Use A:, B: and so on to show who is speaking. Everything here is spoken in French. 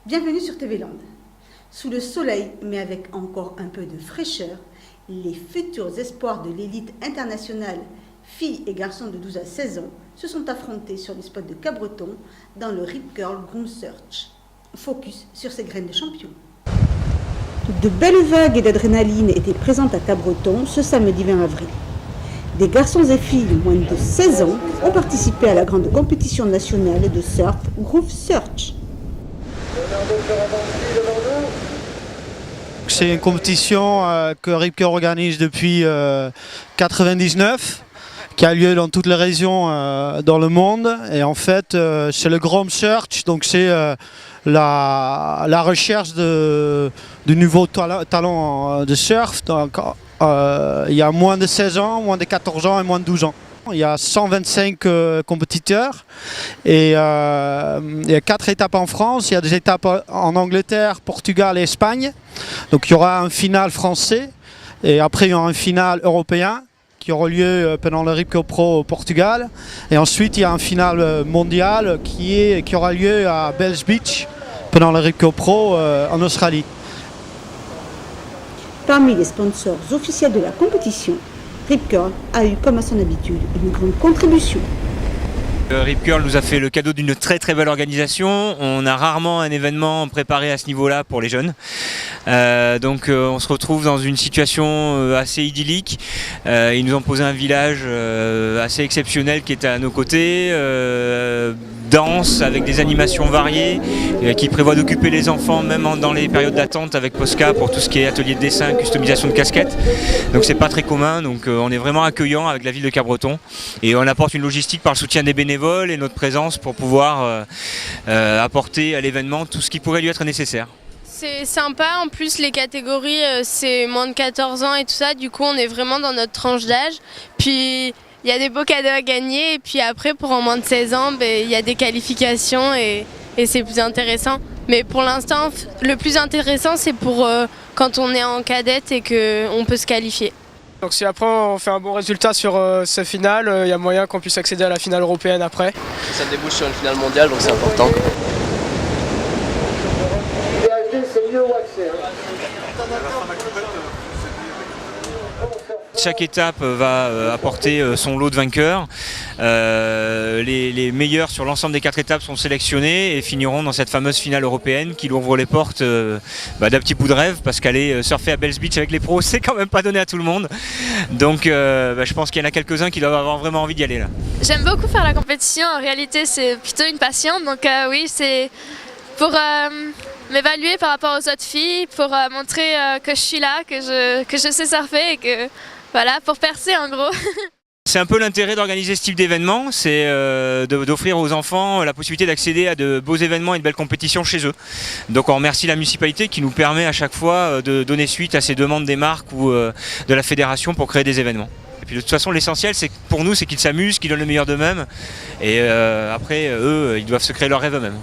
A: Bienvenue sur TV Land. Sous le soleil, mais avec encore un peu de fraîcheur, les futurs espoirs de l'élite internationale, filles et garçons de 12 à 16 ans, se sont affrontés sur les spots de Cabreton dans le Rip Curl Groom Search. Focus sur ces graines de champions. De belles vagues et d'adrénaline étaient présentes à Cabreton ce samedi 20 avril. Des garçons et filles de moins de 16 ans ont participé à la grande compétition nationale de surf Groove Search.
B: C'est une compétition que Rip Curl organise depuis 1999, qui a lieu dans toutes les régions dans le monde. Et en fait, c'est le Groom Search, donc c'est la recherche de nouveaux talents de surf. Donc, il y a moins de 16 ans, moins de 14 ans et moins de 12 ans. Il y a 125 compétiteurs et il y a 4 étapes en France, il y a des étapes en Angleterre, Portugal et Espagne. Donc il y aura un final français et après il y aura un final européen qui aura lieu pendant le Rip Curl Pro au Portugal. Et ensuite il y a un final mondial qui aura lieu à Bells Beach pendant le Rip Curl Pro en Australie.
A: Parmi les sponsors officiels de la compétition, Rip Curl a eu, comme à son habitude, une grande contribution.
C: Rip Curl nous a fait le cadeau d'une très belle organisation. On a rarement un événement préparé à ce niveau-là pour les jeunes. On se retrouve dans une situation assez idyllique. Ils nous ont posé un village assez exceptionnel qui était à nos côtés, dense, avec des animations variées, qui prévoit d'occuper les enfants même dans les périodes d'attente avec Posca pour tout ce qui est atelier de dessin, customisation de casquettes. Donc c'est pas très commun, donc on est vraiment accueillant avec la ville de Cabreton et on apporte une logistique par le soutien des bénévoles et notre présence pour pouvoir apporter à l'événement tout ce qui pourrait lui être nécessaire.
D: C'est sympa, en plus les catégories c'est moins de 14 ans et tout ça, du coup on est vraiment dans notre tranche d'âge. Puis il y a des beaux cadeaux à gagner et puis après pour en moins de 16 ans, il y a des qualifications et c'est plus intéressant. Mais pour l'instant, le plus intéressant c'est pour quand on est en cadette et qu'on peut se qualifier.
E: Donc si après on fait un bon résultat sur ce final, il y a moyen qu'on puisse accéder à la finale européenne après.
F: Ça débouche sur une finale mondiale, donc c'est important.
C: Chaque étape va apporter son lot de vainqueurs. Les meilleurs sur l'ensemble des 4 étapes sont sélectionnés et finiront dans cette fameuse finale européenne qui ouvre les portes d'un petit bout de rêve, parce qu'aller surfer à Bells Beach avec les pros, c'est quand même pas donné à tout le monde. Donc je pense qu'il y en a quelques-uns qui doivent avoir vraiment envie d'y aller là.
G: J'aime beaucoup faire la compétition, en réalité c'est plutôt une passion, donc oui, c'est pour m'évaluer par rapport aux autres filles, pour montrer que je suis là, que je sais surfer et que voilà, pour percer en gros.
C: C'est un peu l'intérêt d'organiser ce type d'événement, c'est d'offrir aux enfants la possibilité d'accéder à de beaux événements et de belles compétitions chez eux. Donc on remercie la municipalité qui nous permet à chaque fois de donner suite à ces demandes des marques ou de la fédération pour créer des événements. Et puis de toute façon l'essentiel pour nous c'est qu'ils s'amusent, qu'ils donnent le meilleur d'eux-mêmes et après eux ils doivent se créer leur rêve eux-mêmes.